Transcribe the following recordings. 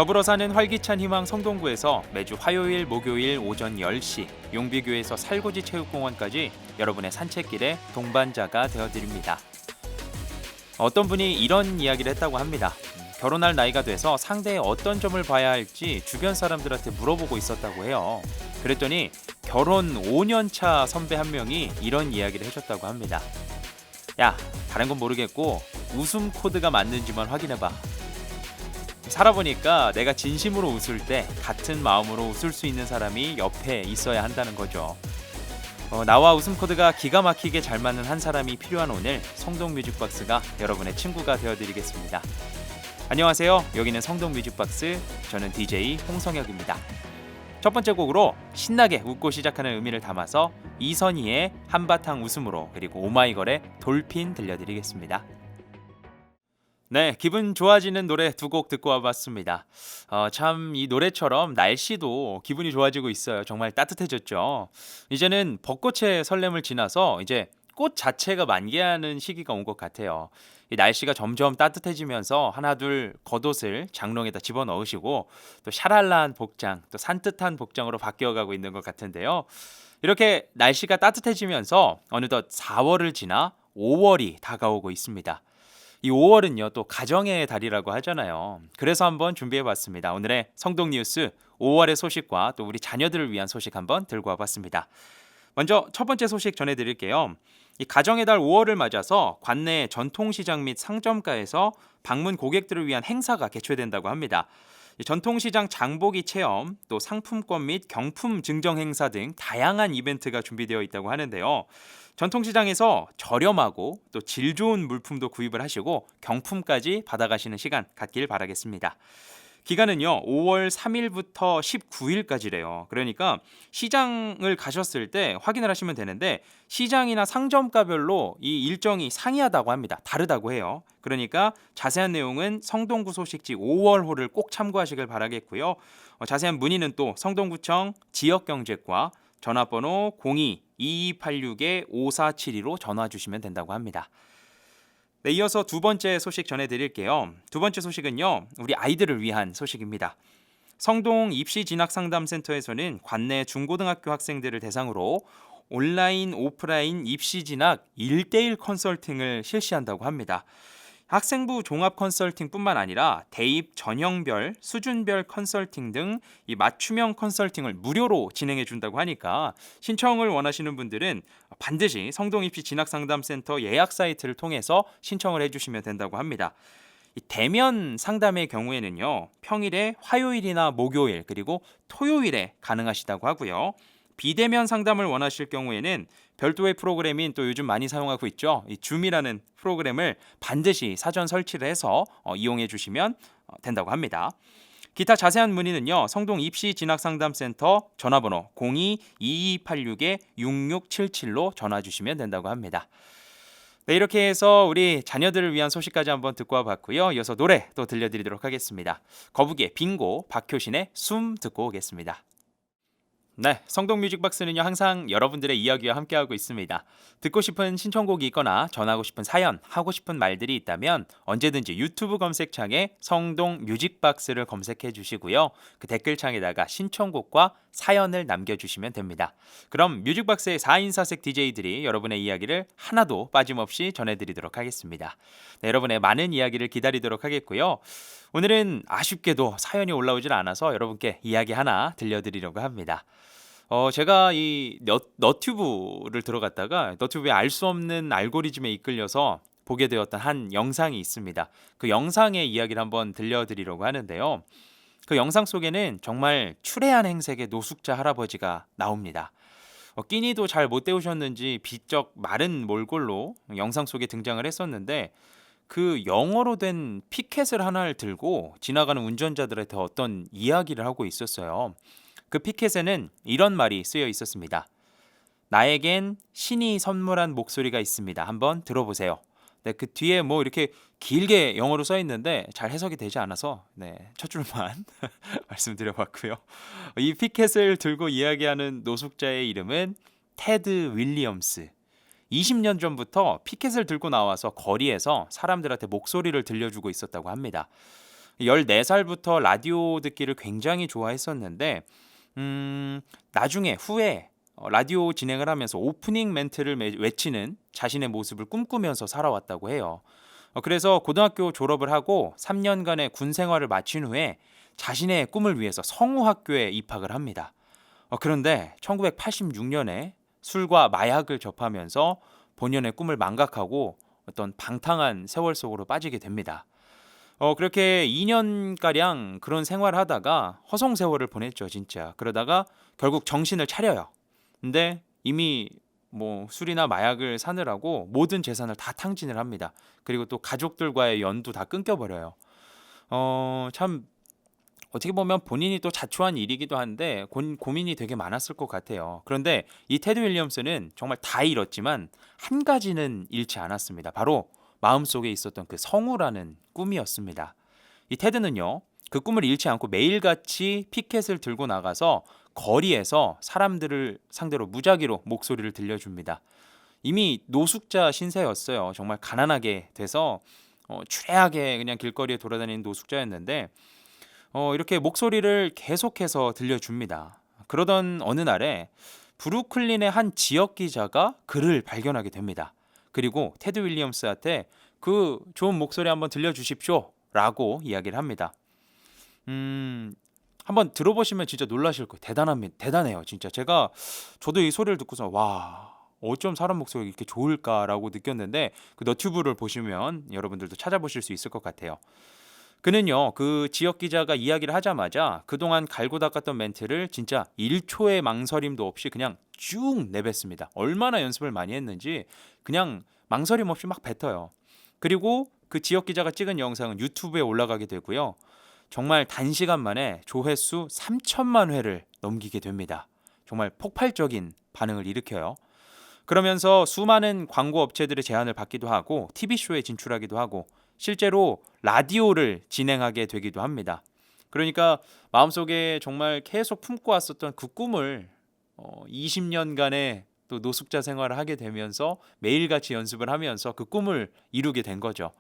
더불어 사는 활기찬 희망 성동구에서 매주 화요일, 목요일 오전 10시, 용비교에서 살고지 체육공원까지 여러분의 산책길에 동반자가 되어드립니다. 어떤 분이 이런 이야기를 했다고 합니다. 결혼할 나이가 돼서 상대의 어떤 점을 봐야 할지 주변 사람들한테 물어보고 있었다고 해요. 그랬더니 결혼 5년 차 선배 한 명이 이런 이야기를 해줬다고 합니다. 야, 다른 건 모르겠고 웃음 코드가 맞는지만 확인해봐. 살아보니까 내가 진심으로 웃을 때 같은 마음으로 웃을 수 있는 사람이 옆에 있어야 한다는 거죠. 나와 웃음 코드가 기가 막히게 잘 맞는 한 사람이 필요한 오늘, 성동 뮤직박스가 여러분의 친구가 되어드리겠습니다. 안녕하세요. 여기는 성동 뮤직박스, 저는 DJ 홍성혁입니다. 첫 번째 곡으로 신나게 웃고 시작하는 의미를 담아서 이선희의 한바탕 웃음으로, 그리고 오마이걸의 돌핀 들려드리겠습니다. 네, 기분 좋아지는 노래 두 곡 듣고 와봤습니다. 참 이 노래처럼 날씨도 기분이 좋아지고 있어요. 정말 따뜻해졌죠. 이제는 벚꽃의 설렘을 지나서 이제 꽃 자체가 만개하는 시기가 온 것 같아요. 이 날씨가 점점 따뜻해지면서 하나둘 겉옷을 장롱에다 집어넣으시고 또 샤랄라한 복장, 또 산뜻한 복장으로 바뀌어가고 있는 것 같은데요. 이렇게 날씨가 따뜻해지면서 어느덧 4월을 지나 5월이 다가오고 있습니다. 이 5월은요 또 가정의 달이라고 하잖아요. 그래서 한번 준비해봤습니다. 오늘의 성동 뉴스 5월의 소식과 또 우리 자녀들을 위한 소식 한번 들고 와봤습니다. 먼저 첫 번째 소식 전해드릴게요. 이 가정의 달 5월을 맞아서 관내 전통시장 및 상점가에서 방문 고객들을 위한 행사가 개최된다고 합니다. 이 전통시장 장보기 체험, 또 상품권 및 경품 증정 행사 등 다양한 이벤트가 준비되어 있다고 하는데요. 전통시장에서 저렴하고 또 질 좋은 물품도 구입을 하시고 경품까지 받아가시는 시간 갖길 바라겠습니다. 기간은요 5월 3일부터 19일까지래요. 그러니까 시장을 가셨을 때 확인을 하시면 되는데 시장이나 상점가별로 이 일정이 상이하다고 합니다. 다르다고 해요. 그러니까 자세한 내용은 성동구 소식지 5월호를 꼭 참고하시길 바라겠고요. 자세한 문의는 또 성동구청 지역경제과 전화번호 02-2286-5472로 전화 주시면 된다고 합니다. 네, 이어서 두 번째 소식 전해드릴게요. 두 번째 소식은요, 우리 아이들을 위한 소식입니다. 성동 입시진학상담센터에서는 관내 중고등학교 학생들을 대상으로 온라인, 오프라인 입시진학 1대1 컨설팅을 실시한다고 합니다. 학생부 종합 컨설팅뿐만 아니라 대입 전형별, 수준별 컨설팅 등 이 맞춤형 컨설팅을 무료로 진행해 준다고 하니까 신청을 원하시는 분들은 반드시 성동입시진학상담센터 예약 사이트를 통해서 신청을 해주시면 된다고 합니다. 이 대면 상담의 경우에는요, 평일에 화요일이나 목요일 그리고 토요일에 가능하시다고 하고요. 비대면 상담을 원하실 경우에는 별도의 프로그램인 또 요즘 많이 사용하고 있죠. 이 줌이라는 프로그램을 반드시 사전 설치를 해서 이용해 주시면 된다고 합니다. 기타 자세한 문의는요. 성동 입시진학상담센터 전화번호 02-2286-6677로 전화 주시면 된다고 합니다. 네, 이렇게 해서 우리 자녀들을 위한 소식까지 한번 듣고 와봤고요. 이어서 노래 또 들려드리도록 하겠습니다. 거북이의 빙고, 박효신의 숨 듣고 오겠습니다. 네, 성동 뮤직박스는요 항상 여러분들의 이야기와 함께하고 있습니다. 듣고 싶은 신청곡이 있거나 전하고 싶은 사연, 하고 싶은 말들이 있다면 언제든지 유튜브 검색창에 성동 뮤직박스를 검색해 주시고요. 그 댓글창에다가 신청곡과 사연을 남겨주시면 됩니다. 그럼 뮤직박스의 4인사색 DJ들이 여러분의 이야기를 하나도 빠짐없이 전해드리도록 하겠습니다. 네, 여러분의 많은 이야기를 기다리도록 하겠고요. 오늘은 아쉽게도 사연이 올라오질 않아서 여러분께 이야기 하나 들려드리려고 합니다. 제가 이 너튜브를 들어갔다가 너튜브에 알 수 없는 알고리즘에 이끌려서 보게 되었던 한 영상이 있습니다. 그 영상의 이야기를 한번 들려드리려고 하는데요. 그 영상 속에는 정말 추레한 행색의 노숙자 할아버지가 나옵니다. 끼니도 잘 못 때우셨는지 비쩍 마른 몰골로 영상 속에 등장을 했었는데 그 영어로 된 피켓을 하나를 들고 지나가는 운전자들한테 어떤 이야기를 하고 있었어요. 그 피켓에는 이런 말이 쓰여 있었습니다. 나에겐 신이 선물한 목소리가 있습니다. 한번 들어보세요. 네, 그 뒤에 뭐 이렇게 길게 영어로 써 있는데 잘 해석이 되지 않아서 첫 줄만 말씀드려봤고요. 이 피켓을 들고 이야기하는 노숙자의 이름은 테드 윌리엄스. 20년 전부터 피켓을 들고 나와서 거리에서 사람들한테 목소리를 들려주고 있었다고 합니다. 14살부터 라디오 듣기를 굉장히 좋아했었는데 나중에 후에 라디오 진행을 하면서 오프닝 멘트를 외치는 자신의 모습을 꿈꾸면서 살아왔다고 해요. 그래서 고등학교 졸업을 하고 3년간의 군 생활을 마친 후에 자신의 꿈을 위해서 성우학교에 입학을 합니다. 그런데 1986년에 술과 마약을 접하면서 본연의 꿈을 망각하고 어떤 방탕한 세월 속으로 빠지게 됩니다. 그렇게 2년가량 그런 생활을 하다가 허송세월을 보냈죠, 진짜. 그러다가 결국 정신을 차려요. 근데 이미 뭐 술이나 마약을 사느라고 모든 재산을 다 탕진을 합니다. 그리고 또 가족들과의 연도 다 끊겨버려요. 참 어떻게 보면 본인이 또 자초한 일이기도 한데 고민이 되게 많았을 것 같아요. 그런데 이 테드 윌리엄스는 정말 다 잃었지만 한 가지는 잃지 않았습니다. 바로 마음속에 있었던 그 성우라는 꿈이었습니다. 이 테드는요, 그 꿈을 잃지 않고 매일같이 피켓을 들고 나가서 거리에서 사람들을 상대로 무작위로 목소리를 들려줍니다. 이미 노숙자 신세였어요. 정말 가난하게 돼서 추레하게 그냥 길거리에 돌아다니는 노숙자였는데 이렇게 목소리를 계속해서 들려줍니다. 그러던 어느 날에 브루클린의 한 지역 기자가 그를 발견하게 됩니다. 그리고 테드 윌리엄스한테 그 좋은 목소리 한번 들려주십시오 라고 이야기를 합니다. 한번 들어보시면 진짜 놀라실 거예요. 대단해요. 진짜 저도 이 소리를 듣고서 와, 어쩜 사람 목소리가 이렇게 좋을까라고 느꼈는데 그 너튜브를 보시면 여러분들도 찾아보실 수 있을 것 같아요. 그는요, 그 지역 기자가 이야기를 하자마자 그동안 갈고 닦았던 멘트를 진짜 1초의 망설임도 없이 그냥 쭉 내뱉습니다. 얼마나 연습을 많이 했는지 그냥 망설임 없이 막 뱉어요. 그리고 그 지역 기자가 찍은 영상은 유튜브에 올라가게 되고요. 정말 단시간 만에 조회수 3천만 회를 넘기게 됩니다. 정말 폭발적인 반응을 일으켜요. 그러면서 수많은 광고 업체들의 제안을 받기도 하고 TV쇼에 진출하기도 하고 실제로 라디오를 진행하게 되기도 합니다. 그러니까 마음속에 정말 계속 품고 왔었던 그 꿈을 20년간의 또 노숙자 생활을 하게 되면서 매일같이 연습을 하면서 그 꿈을 이루게 된 거죠.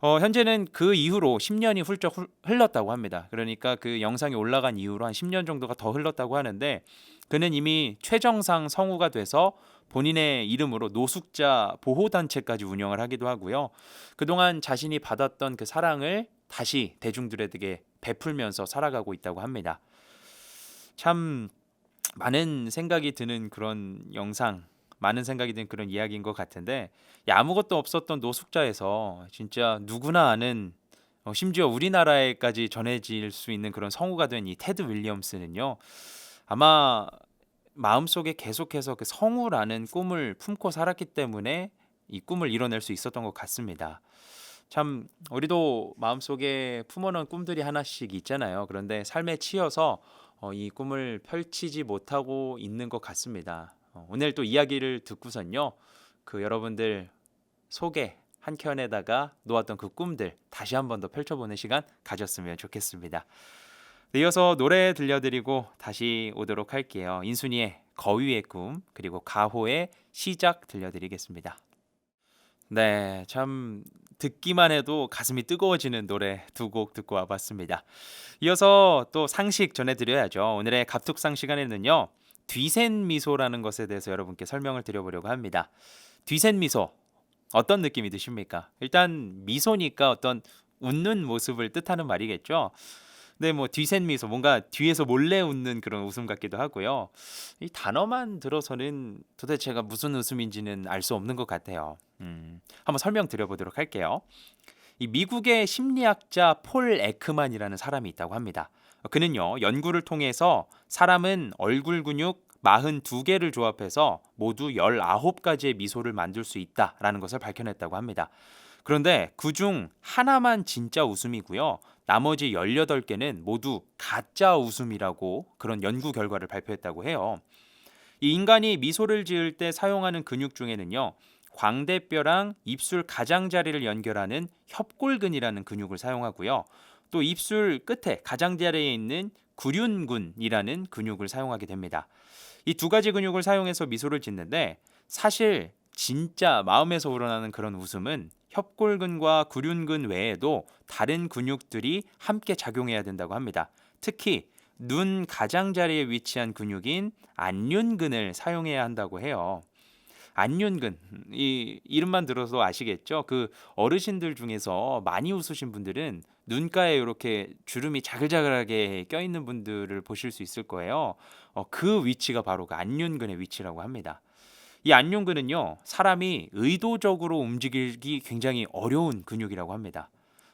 현재는 그 이후로 10년이 훌쩍 흘렀다고 합니다. 그러니까 그 영상이 올라간 이후로 한 10년 정도가 더 흘렀다고 하는데 그는 이미 최정상 성우가 돼서 본인의 이름으로 노숙자 보호단체까지 운영을 하기도 하고요. 그동안 자신이 받았던 그 사랑을 다시 대중들에게 베풀면서 살아가고 있다고 합니다. 참 많은 생각이 드는 그런 영상, 많은 생각이 드는 그런 이야기인 것 같은데 아무것도 없었던 노숙자에서 진짜 누구나 아는 심지어 우리나라에까지 전해질 수 있는 그런 성우가 된 이 테드 윌리엄스는요. 아마 마음속에 계속해서 그 성우라는 꿈을 품고 살았기 때문에 이 꿈을 이뤄낼 수 있었던 것 같습니다. 참 우리도 마음속에 품어놓은 꿈들이 하나씩 있잖아요. 그런데 삶에 치여서 이 꿈을 펼치지 못하고 있는 것 같습니다. 오늘 또 이야기를 듣고선요. 그 여러분들 속에 한 켠에다가 놓았던 그 꿈들 다시 한 번 더 펼쳐보는 시간 가졌으면 좋겠습니다. 네, 이어서 노래 들려드리고 다시 오도록 할게요. 인순이의 거위의 꿈 그리고 가호의 시작 들려드리겠습니다. 네, 참 듣기만 해도 가슴이 뜨거워지는 노래 두 곡 듣고 와봤습니다. 이어서 또 상식 전해드려야죠. 오늘의 갑툭상 시간에는요. 뒤센 미소라는 것에 대해서 여러분께 설명을 드려보려고 합니다. 뒤센 미소 어떤 느낌이 드십니까? 일단 미소니까 어떤 웃는 모습을 뜻하는 말이겠죠. 네, 뭐 뒤센 미소 뭔가 뒤에서 몰래 웃는 그런 웃음 같기도 하고요. 이 단어만 들어서는 도대체가 무슨 웃음인지는 알 수 없는 것 같아요. 한번 설명드려보도록 할게요. 이 미국의 심리학자 폴 에크만이라는 사람이 있다고 합니다. 그는요, 연구를 통해서 사람은 얼굴 근육 42개를 조합해서 모두 19가지의 미소를 만들 수 있다라는 것을 밝혀냈다고 합니다. 그런데 그중 하나만 진짜 웃음이고요. 나머지 18개는 모두 가짜 웃음이라고 그런 연구 결과를 발표했다고 해요. 이 인간이 미소를 지을 때 사용하는 근육 중에는요. 광대뼈랑 입술 가장자리를 연결하는 협골근이라는 근육을 사용하고요. 또 입술 끝에 가장자리에 있는 구륜근이라는 근육을 사용하게 됩니다. 이 두 가지 근육을 사용해서 미소를 짓는데 사실 진짜 마음에서 우러나는 그런 웃음은 협골근과 구륜근 외에도 다른 근육들이 함께 작용해야 된다고 합니다. 특히 눈 가장자리에 위치한 근육인 안륜근을 사용해야 한다고 해요. 안륜근, 이 이름만 들어도 아시겠죠? 그 어르신들 중에서 많이 웃으신 분들은 눈가에 이렇게 주름이 자글자글하게 껴있는 분들을 보실 수 있을 거예요. 그 위치가 바로 그 안륜근의 위치라고 합니다. 이 안륜근은요, 사람이 의도적으로 움직이기 굉장히 어려운 근육이라고 합니다.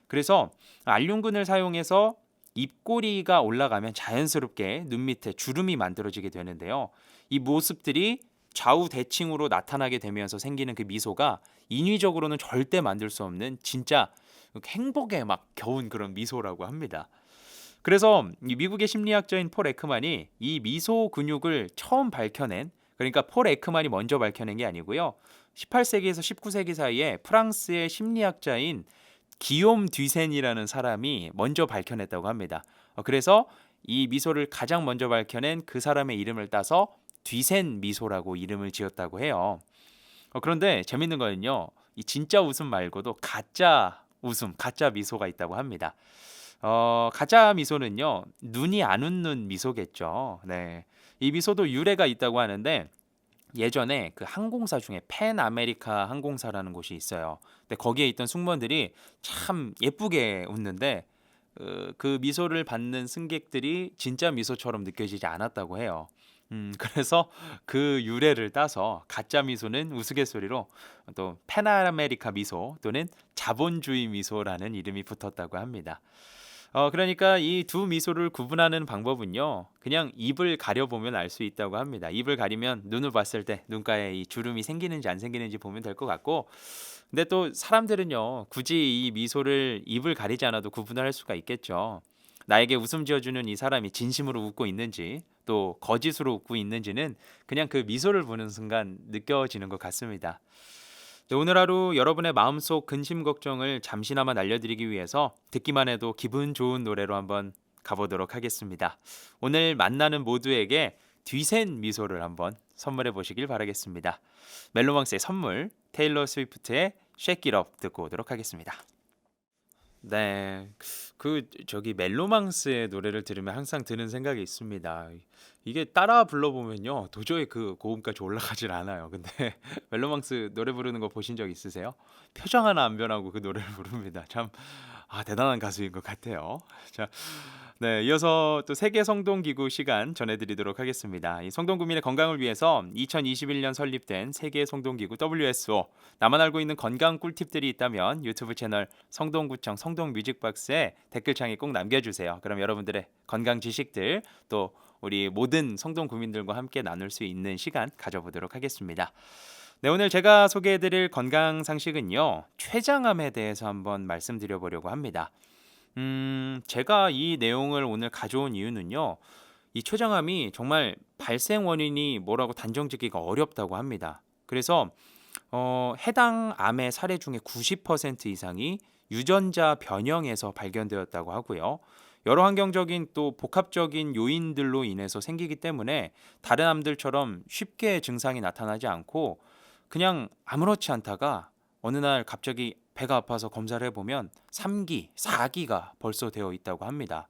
그래서 안륜근을 사용해서 입꼬리가 올라가면 자연스럽게 눈 밑에 주름이 만들어지게 되는데요. 이 모습들이 좌우 대칭으로 나타나게 되면서 생기는 그 미소가 인위적으로는 절대 만들 수 없는 진짜 행복에 막 겨운 그런 미소라고 합니다. 그래서 이 미국의 심리학자인 폴 에크만이 이 미소 근육을 처음 밝혀낸, 그러니까 폴 에크만이 먼저 밝혀낸 게 아니고요. 18세기에서 19세기 사이에 프랑스의 심리학자인 기욤 뒤센이라는 사람이 먼저 밝혀냈다고 합니다. 그래서 이 미소를 가장 먼저 밝혀낸 그 사람의 이름을 따서 뒤센 미소라고 이름을 지었다고 해요. 그런데 재밌는 거는요, 이 진짜 웃음 말고도 가짜 웃음, 가짜 미소가 있다고 합니다. 가짜 미소는요, 눈이 안 웃는 미소겠죠. 네. 이 미소도 유래가 있다고 하는데, 예전에 그 항공사 중에 팬 아메리카 항공사라는 곳이 있어요. 근데 거기에 있던 승무원들이 참 예쁘게 웃는데, 그 미소를 받는 승객들이 진짜 미소처럼 느껴지지 않았다고 해요. 그래서 그 유래를 따서 가짜 미소는 우스갯소리로 또 팬아메리카 미소 또는 자본주의 미소라는 이름이 붙었다고 합니다. 그러니까 이 두 미소를 구분하는 방법은요, 그냥 입을 가려보면 알 수 있다고 합니다. 입을 가리면 눈을 봤을 때 눈가에 이 주름이 생기는지 안 생기는지 보면 될 것 같고, 근데 또 사람들은요, 굳이 이 미소를 입을 가리지 않아도 구분을 할 수가 있겠죠. 나에게 웃음 지어주는 이 사람이 진심으로 웃고 있는지 또 거짓으로 웃고 있는지는 그냥 그 미소를 보는 순간 느껴지는 것 같습니다. 네, 오늘 하루 여러분의 마음속 근심 걱정을 잠시나마 날려드리기 위해서 듣기만 해도 기분 좋은 노래로 한번 가보도록 하겠습니다. 오늘 만나는 모두에게 뒤센 미소를 한번 선물해 보시길 바라겠습니다. 멜로망스의 선물, 테일러 스위프트의 Shake It Up 듣고 오도록 하겠습니다. 네, 그 저기 멜로망스의 노래를 들으면 항상 드는 생각이 있습니다. 이게 따라 불러보면요, 도저히 그 고음까지 올라가질 않아요. 근데 멜로망스 노래 부르는 거 보신 적 있으세요? 표정 하나 안 변하고 그 노래를 부릅니다. 참, 대단한 가수인 것 같아요. 자, 네, 이어서 또 세계 성동 기구 시간 전해드리도록 하겠습니다. 이 성동 구민의 건강을 위해서 2021년 설립된 세계 성동 기구 WSO, 나만 알고 있는 건강 꿀팁들이 있다면 유튜브 채널 성동구청 성동뮤직박스에 댓글창에 꼭 남겨주세요. 그럼 여러분들의 건강 지식들 또 우리 모든 성동 구민들과 함께 나눌 수 있는 시간 가져보도록 하겠습니다. 네, 오늘 제가 소개해드릴 건강 상식은요, 췌장암에 대해서 한번 말씀드려보려고 합니다. 제가 이 내용을 오늘 가져온 이유는요, 이 췌장암이 정말 발생 원인이 뭐라고 단정짓기가 어렵다고 합니다. 그래서 해당 암의 사례 중에 90% 이상이 유전자 변형에서 발견되었다고 하고요. 여러 환경적인 또 복합적인 요인들로 인해서 생기기 때문에 다른 암들처럼 쉽게 증상이 나타나지 않고 그냥 아무렇지 않다가 어느 날 갑자기 배가 아파서 검사를 해보면 3기, 4기가 벌써 되어 있다고 합니다.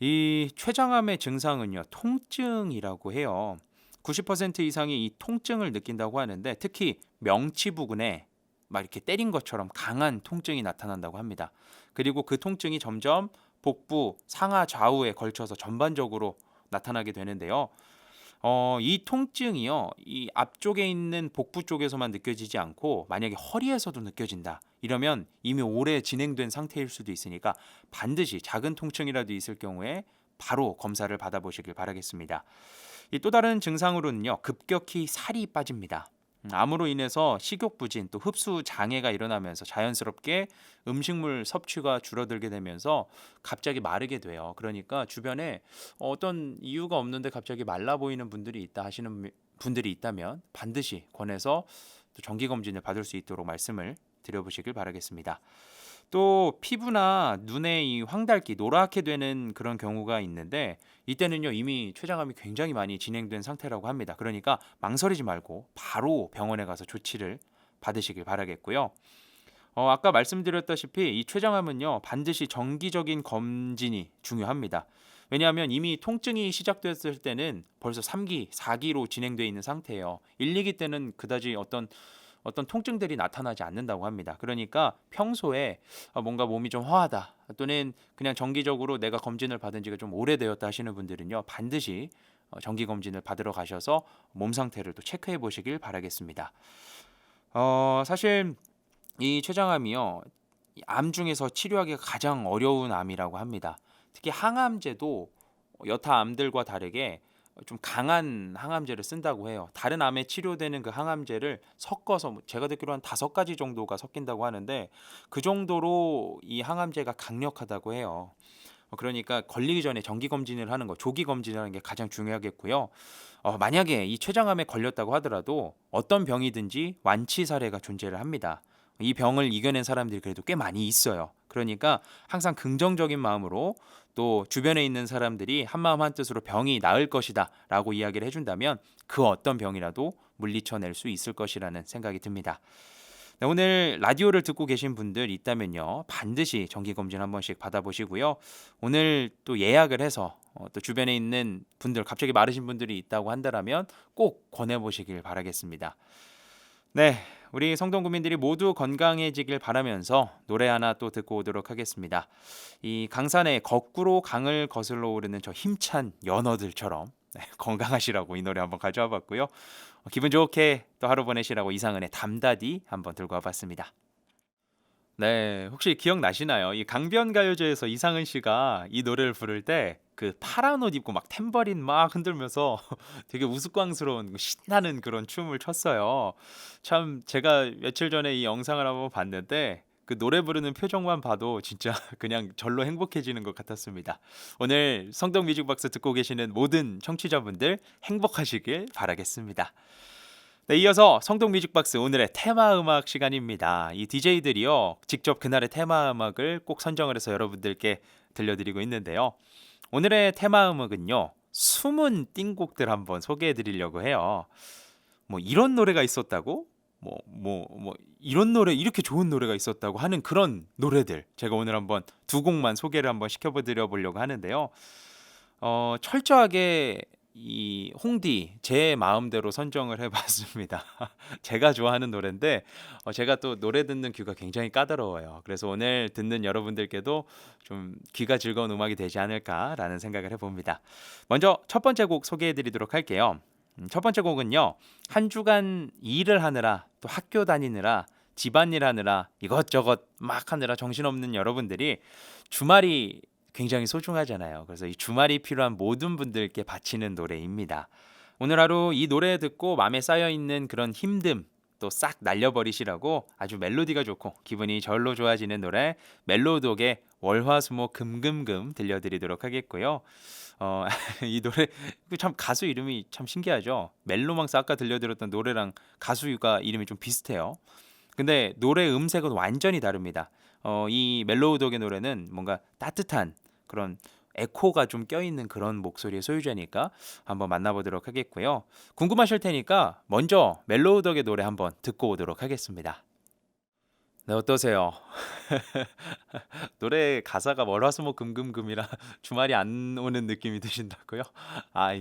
이 췌장암의 증상은요, 통증이라고 해요. 90% 이상이 이 통증을 느낀다고 하는데 특히 명치 부근에 막 이렇게 때린 것처럼 강한 통증이 나타난다고 합니다. 그리고 그 통증이 점점 복부, 상하 좌우에 걸쳐서 전반적으로 나타나게 되는데요. 이 통증이요, 이 앞쪽에 있는 복부 쪽에서만 느껴지지 않고 만약에 허리에서도 느껴진다. 이러면 이미 오래 진행된 상태일 수도 있으니까 반드시 작은 통증이라도 있을 경우에 바로 검사를 받아보시길 바라겠습니다. 이 또 다른 증상으로는요, 급격히 살이 빠집니다. 암으로 인해서 식욕 부진 또 흡수 장애가 일어나면서 자연스럽게 음식물 섭취가 줄어들게 되면서 갑자기 마르게 돼요. 그러니까 주변에 어떤 이유가 없는데 갑자기 말라 보이는 분들이 있다 하시는 분들이 있다면 반드시 권해서 또 정기 검진을 받을 수 있도록 말씀을 드려보시길 바라겠습니다. 또 피부나 눈에 이 황달기 노랗게 되는 그런 경우가 있는데 이때는요, 이미 췌장암이 굉장히 많이 진행된 상태라고 합니다. 그러니까 망설이지 말고 바로 병원에 가서 조치를 받으시길 바라겠고요. 아까 말씀드렸다시피 이 췌장암은요 반드시 정기적인 검진이 중요합니다. 왜냐하면 이미 통증이 시작됐을 때는 벌써 3기, 4기로 진행되어 있는 상태예요. 1, 2기 때는 그다지 어떤 통증들이 나타나지 않는다고 합니다. 그러니까 평소에 뭔가 몸이 좀 허하다 또는 그냥 정기적으로 내가 검진을 받은 지가 좀 오래되었다 하시는 분들은요 반드시 정기 검진을 받으러 가셔서 몸 상태를 또 체크해 보시길 바라겠습니다. 사실 이 췌장암이요 이암 중에서 치료하기가 가장 어려운 암이라고 합니다. 특히 항암제도 여타 암들과 다르게 좀 강한 항암제를 쓴다고 해요. 다른 암에 치료되는 그 항암제를 섞어서 제가 듣기로 한 5가지 정도가 섞인다고 하는데 그 정도로 이 항암제가 강력하다고 해요. 그러니까 걸리기 전에 정기 검진을 하는 거, 조기 검진을 하는 게 가장 중요하겠고요. 만약에 이 췌장암에 걸렸다고 하더라도 어떤 병이든지 완치 사례가 존재를 합니다. 이 병을 이겨낸 사람들이 그래도 꽤 많이 있어요. 그러니까 항상 긍정적인 마음으로 또 주변에 있는 사람들이 한마음 한뜻으로 병이 나을 것이다라고 이야기를 해준다면 그 어떤 병이라도 물리쳐낼 수 있을 것이라는 생각이 듭니다. 네, 오늘 라디오를 듣고 계신 분들 있다면요 반드시 정기검진 한 번씩 받아보시고요. 오늘 또 예약을 해서 또 주변에 있는 분들 갑자기 마르신 분들이 있다고 한다면 꼭 권해보시길 바라겠습니다. 네, 우리 성동 구민들이 모두 건강해지길 바라면서 노래 하나 또 듣고 오도록 하겠습니다. 이 강산에 거꾸로 강을 거슬러 오르는 저 힘찬 연어들처럼 네, 건강하시라고 이 노래 한번 가져와 봤고요. 기분 좋게 또 하루 보내시라고 이상은의 담다디 한번 들고 와봤습니다. 네, 혹시 기억나시나요? 이 강변가요제에서 이상은 씨가 이 노래를 부를 때 그 파란 옷 입고 막 탬버린 막 흔들면서 되게 우스꽝스러운 신나는 그런 춤을 췄어요. 참 제가 며칠 전에 이 영상을 한번 봤는데 그 노래 부르는 표정만 봐도 진짜 그냥 절로 행복해지는 것 같았습니다. 오늘 성동 뮤직박스 듣고 계시는 모든 청취자분들 행복하시길 바라겠습니다. 네, 이어서 성동 뮤직박스 오늘의 테마 음악 시간입니다. 이 DJ들이요, 직접 그날의 테마 음악을 꼭 선정을 해서 여러분들께 들려드리고 있는데요. 오늘의 테마 음악은요, 숨은 띵곡들 한번 소개해 드리려고 해요. 뭐 이런 노래가 있었다고? 이런 노래, 이렇게 좋은 노래가 있었다고 하는 그런 노래들. 제가 오늘 한번 두 곡만 소개를 한번 시켜드려 보려고 하는데요. 철저하게 이 홍디 제 마음대로 선정을 해봤습니다. 제가 좋아하는 노래인데 제가 또 노래 듣는 귀가 굉장히 까다로워요. 그래서 오늘 듣는 여러분들께도 좀 귀가 즐거운 음악이 되지 않을까라는 생각을 해봅니다. 먼저 첫 번째 곡 소개해드리도록 할게요. 첫 번째 곡은요. 한 주간 일을 하느라 또 학교 다니느라 집안일 하느라 이것저것 막 하느라 정신없는 여러분들이 주말이 굉장히 소중하잖아요. 그래서 이 주말이 필요한 모든 분들께 바치는 노래입니다. 오늘 하루 이 노래 듣고 마음에 쌓여있는 그런 힘듦 또 싹 날려버리시라고 아주 멜로디가 좋고 기분이 절로 좋아지는 노래 멜로독의 월화수목 금금금 들려드리도록 하겠고요. 이 노래 참 가수 이름이 참 신기하죠. 멜로망스 아까 들려드렸던 노래랑 가수가 이름이 좀 비슷해요. 근데 노래 음색은 완전히 다릅니다. 이 멜로우독의 노래는 뭔가 따뜻한 그런 에코가 좀 껴있는 그런 목소리의 소유자니까 한번 만나보도록 하겠고요. 궁금하실 테니까 먼저 멜로우독의 노래 한번 듣고 오도록 하겠습니다. 네, 어떠세요? 노래 가사가 월화수목 금금금이라 주말이 안 오는 느낌이 드신다고요?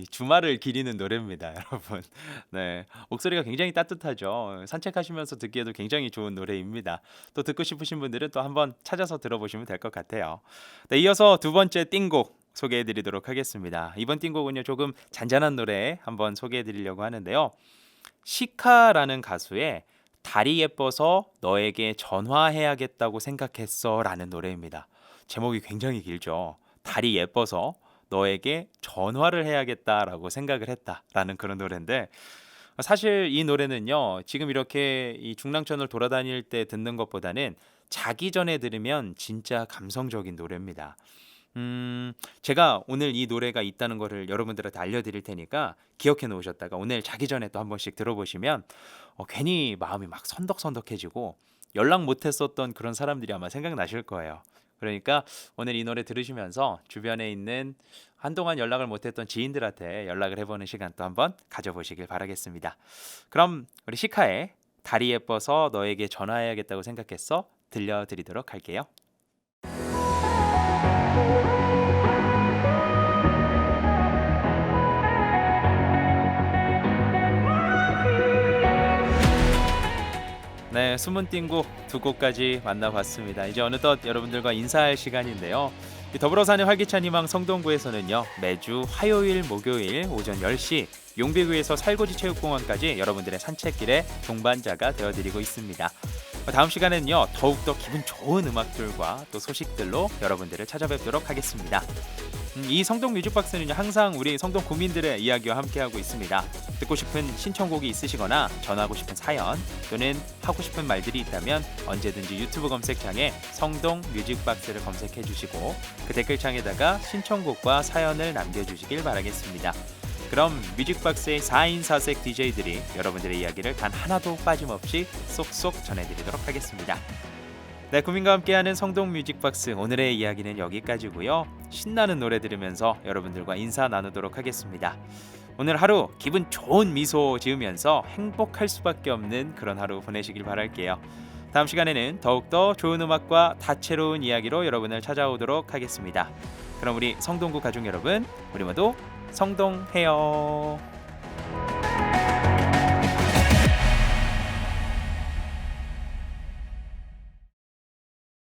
이 주말을 기리는 노래입니다, 여러분. 네, 목소리가 굉장히 따뜻하죠. 산책하시면서 듣기에도 굉장히 좋은 노래입니다. 또 듣고 싶으신 분들은 또 한번 찾아서 들어보시면 될 것 같아요. 네, 이어서 두 번째 띵곡 소개해드리도록 하겠습니다. 이번 띵곡은요 조금 잔잔한 노래 한번 소개해드리려고 하는데요. 시카라는 가수의 달이 예뻐서 너에게 전화해야겠다고 생각했어 라는 노래입니다. 제목이 굉장히 길죠. 달이 예뻐서 너에게 전화를 해야겠다라고 생각을 했다라는 그런 노래인데 사실 이 노래는요 지금 이렇게 이 중랑천을 돌아다닐 때 듣는 것보다는 자기 전에 들으면 진짜 감성적인 노래입니다. 제가 오늘 이 노래가 있다는 거를 여러분들한테 알려드릴 테니까 기억해 놓으셨다가 오늘 자기 전에 또 한 번씩 들어보시면 괜히 마음이 막 선덕선덕해지고 연락 못했었던 그런 사람들이 아마 생각나실 거예요. 그러니까 오늘 이 노래 들으시면서 주변에 있는 한동안 연락을 못했던 지인들한테 연락을 해보는 시간 또 한번 가져보시길 바라겠습니다. 그럼 우리 시카의 달이 예뻐서 너에게 전화해야겠다고 생각했어 들려드리도록 할게요. 네, 숨은 띵곡 두 곡까지 만나봤습니다. 이제 어느덧 여러분들과 인사할 시간인데요. 이 더불어 사는 활기찬 희망 성동구에서는요, 매주 화요일, 목요일 오전 10시 용비구에서 살고지 체육공원까지 여러분들의 산책길의 동반자가 되어드리고 있습니다. 다음 시간에는요, 더욱더 기분 좋은 음악들과 또 소식들로 여러분들을 찾아뵙도록 하겠습니다. 이 성동 뮤직박스는요, 항상 우리 성동 구민들의 이야기와 함께하고 있습니다. 듣고 싶은 신청곡이 있으시거나 전하고 싶은 사연 또는 하고 싶은 말들이 있다면 언제든지 유튜브 검색창에 성동 뮤직박스를 검색해 주시고 그 댓글창에다가 신청곡과 사연을 남겨주시길 바라겠습니다. 그럼 뮤직박스의 4인 4색 DJ들이 여러분들의 이야기를 단 하나도 빠짐없이 쏙쏙 전해드리도록 하겠습니다. 네, 구민과 함께하는 성동 뮤직박스 오늘의 이야기는 여기까지고요. 신나는 노래 들으면서 여러분들과 인사 나누도록 하겠습니다. 오늘 하루 기분 좋은 미소 지으면서 행복할 수밖에 없는 그런 하루 보내시길 바랄게요. 다음 시간에는 더욱더 좋은 음악과 다채로운 이야기로 여러분을 찾아오도록 하겠습니다. 그럼 우리 성동구 가족 여러분, 우리 모두 성동해요.